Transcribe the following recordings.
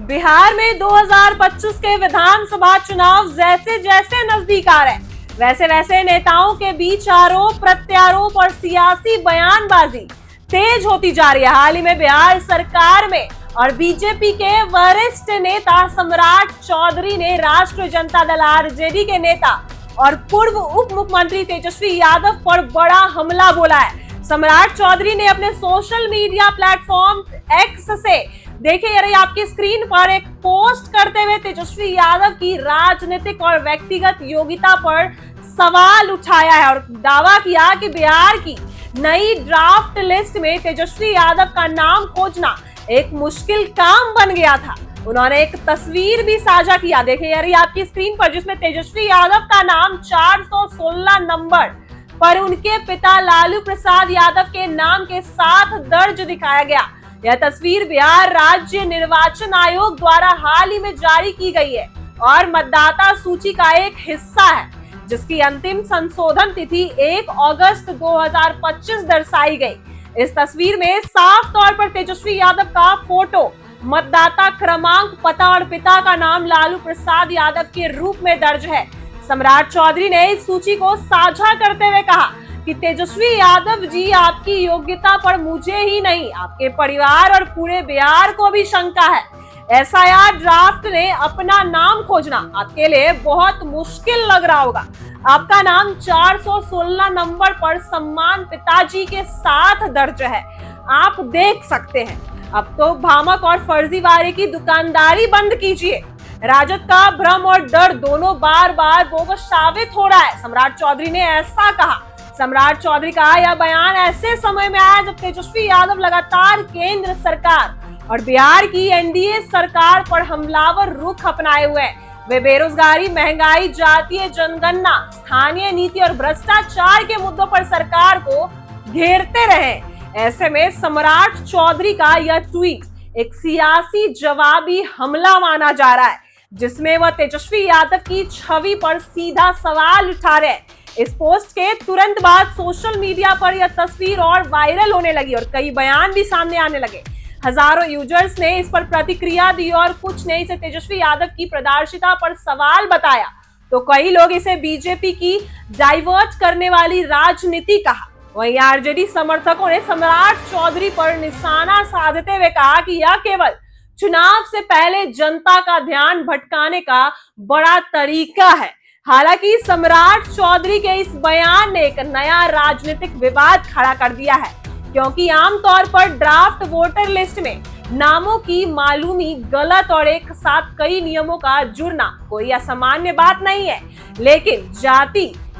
बिहार में 2025 के विधानसभा चुनाव जैसे जैसे नजदीक आ रहे हैं वैसे वैसे नेताओं के बीच आरोप प्रत्यारोप और सियासी बयानबाजी तेज होती जा रही है। हाल ही में बिहार सरकार में और बीजेपी के वरिष्ठ नेता सम्राट चौधरी ने राष्ट्रीय जनता दल आरजेडी के नेता और पूर्व उप मुख्यमंत्री तेजस्वी यादव पर बड़ा हमला बोला है। सम्राट चौधरी ने अपने सोशल मीडिया प्लेटफॉर्म एक्स से देखिए यार आपकी स्क्रीन पर एक पोस्ट करते हुए तेजस्वी यादव की राजनीतिक और व्यक्तिगत योग्यता पर सवाल उठाया है और दावा किया कि बिहार की नई ड्राफ्ट लिस्ट में तेजस्वी यादव का नाम खोजना एक मुश्किल काम बन गया था। उन्होंने एक तस्वीर भी साझा किया, देखिए यार आपकी स्क्रीन पर, जिसमें तेजस्वी यादव का नाम 416 नंबर पर उनके पिता लालू प्रसाद यादव के नाम के साथ दर्ज दिखाया गया। यह तस्वीर बिहार राज्य निर्वाचन आयोग द्वारा हाल ही में जारी की गई है और मतदाता सूची का एक हिस्सा है, जिसकी अंतिम संशोधन तिथि 1 अगस्त 2025 दर्शाई गई। इस तस्वीर में साफ तौर पर तेजस्वी यादव का फोटो, मतदाता क्रमांक, पता और पिता का नाम लालू प्रसाद यादव के रूप में दर्ज है। सम्राट चौधरी ने इस सूची को साझा करते हुए कहा कि तेजस्वी यादव जी, आपकी योग्यता पर मुझे ही नहीं आपके परिवार और पूरे बिहार को भी शंका है। एसआईआर ड्राफ्ट ने अपना नाम खोजना आपके लिए बहुत मुश्किल लग रहा होगा। आपका नाम 416 नंबर पर सम्मान पिताजी के साथ दर्ज है, आप देख सकते हैं। अब तो भ्रामक और फर्जीवाड़े की दुकानदारी बंद कीजिए। राजद का भ्रम और डर दोनों बार बार बोगस साबित हो रहा है। सम्राट चौधरी ने ऐसा कहा। सम्राट चौधरी का यह बयान ऐसे समय में आया जब तेजस्वी यादव लगातार केंद्र सरकार और बिहार की एनडीए सरकार पर हमलावर रुख अपनाए हुए हैं। वे बेरोजगारी, महंगाई, जातीय जनगणना, स्थानीय नीति और भ्रष्टाचार के मुद्दों पर सरकार को घेरते रहे। ऐसे में सम्राट चौधरी का यह ट्वीट एक सियासी जवाबी हमला माना जा रहा है, जिसमें वह तेजस्वी यादव की छवि पर सीधा सवाल उठा रहे हैं। इस पोस्ट के तुरंत बाद सोशल मीडिया पर यह तस्वीर और वायरल होने लगी और कई बयान भी सामने आने लगे। हजारों यूजर्स ने इस पर प्रतिक्रिया दी और कुछ ने इसे तेजस्वी यादव की प्रदर्शिता पर सवाल बताया, तो कई लोग इसे बीजेपी की डाइवर्ट करने वाली राजनीति कहा। वहीं आरजेडी समर्थकों ने सम्राट चौधरी पर निशाना साधते हुए कहा कि यह केवल चुनाव से पहले जनता का ध्यान भटकाने का बड़ा तरीका है। हालांकि सम्राट चौधरी के इस बयान ने एक नया राजनीतिक विवाद खड़ा कर दिया है, क्योंकि आमतौर पर ड्राफ्ट वोटर लिस्ट में नामों की मालूमी गलत और एक साथ कई नियमों का जुड़ना कोई असामान्य बात नहीं है,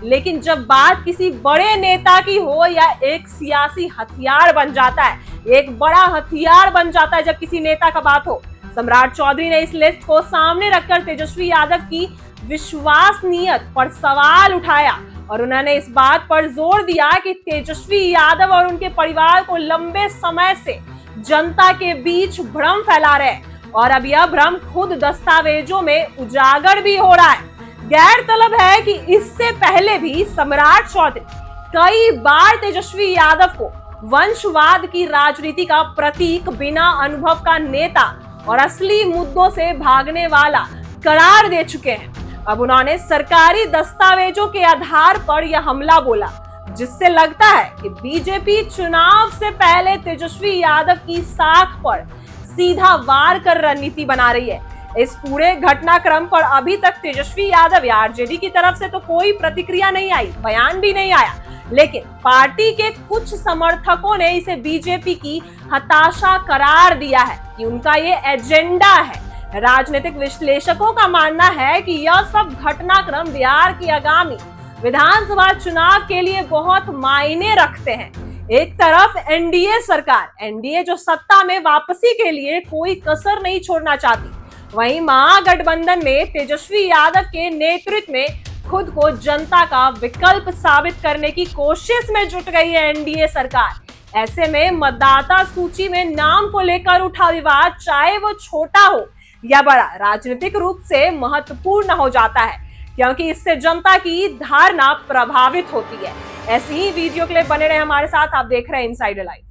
लेकिन जब बात किसी बड़े नेता की हो या एक सियासी हथियार बन जाता है, एक बड़ा हथियार बन जाता है जब किसी नेता का बात हो। सम्राट चौधरी ने इस लिस्ट को सामने रखकर तेजस्वी यादव की विश्वसनीयता पर सवाल उठाया और उन्होंने इस बात पर जोर दिया कि तेजस्वी यादव और उनके परिवार को लंबे समय से जनता के बीच भ्रम फैला रहे हैं और अब यह भ्रम खुद दस्तावेजों में उजागर भी हो रहा है। गैरतलब है कि इससे पहले भी सम्राट चौधरी कई बार तेजस्वी यादव को वंशवाद की राजनीति का प्रतीक, बिना अनुभव का नेता और असली मुद्दों से भागने वाला करार दे चुके हैं। अब उन्होंने सरकारी दस्तावेजों के आधार पर यह हमला बोला, जिससे लगता है कि बीजेपी चुनाव से पहले तेजस्वी यादव की साख पर सीधा वार कर रणनीति बना रही है। इस पूरे घटनाक्रम पर अभी तक तेजस्वी यादव या आरजेडी की तरफ से तो कोई प्रतिक्रिया नहीं आई, बयान भी नहीं आया, लेकिन पार्टी के कुछ समर्थकों ने इसे बीजेपी की हताशा करार दिया है कि उनका ये एजेंडा है। राजनीतिक विश्लेषकों का मानना है कि यह सब घटनाक्रम बिहार की आगामी विधानसभा चुनाव के लिए बहुत मायने रखते हैं। एक तरफ एनडीए सरकार, एनडीए जो सत्ता में वापसी के लिए कोई कसर नहीं छोड़ना चाहती, वहीं महागठबंधन में तेजस्वी यादव के नेतृत्व में खुद को जनता का विकल्प साबित करने की कोशिश में जुट गई है एनडीए सरकार। ऐसे में मतदाता सूची में नाम को लेकर उठा विवाद, चाहे वो छोटा हो या बड़ा, राजनीतिक रूप से महत्वपूर्ण हो जाता है, क्योंकि इससे जनता की धारणा प्रभावित होती है। ऐसी ही वीडियो के लिए बने रहे हमारे साथ। आप देख रहे हैं इनसाइडर लाइव।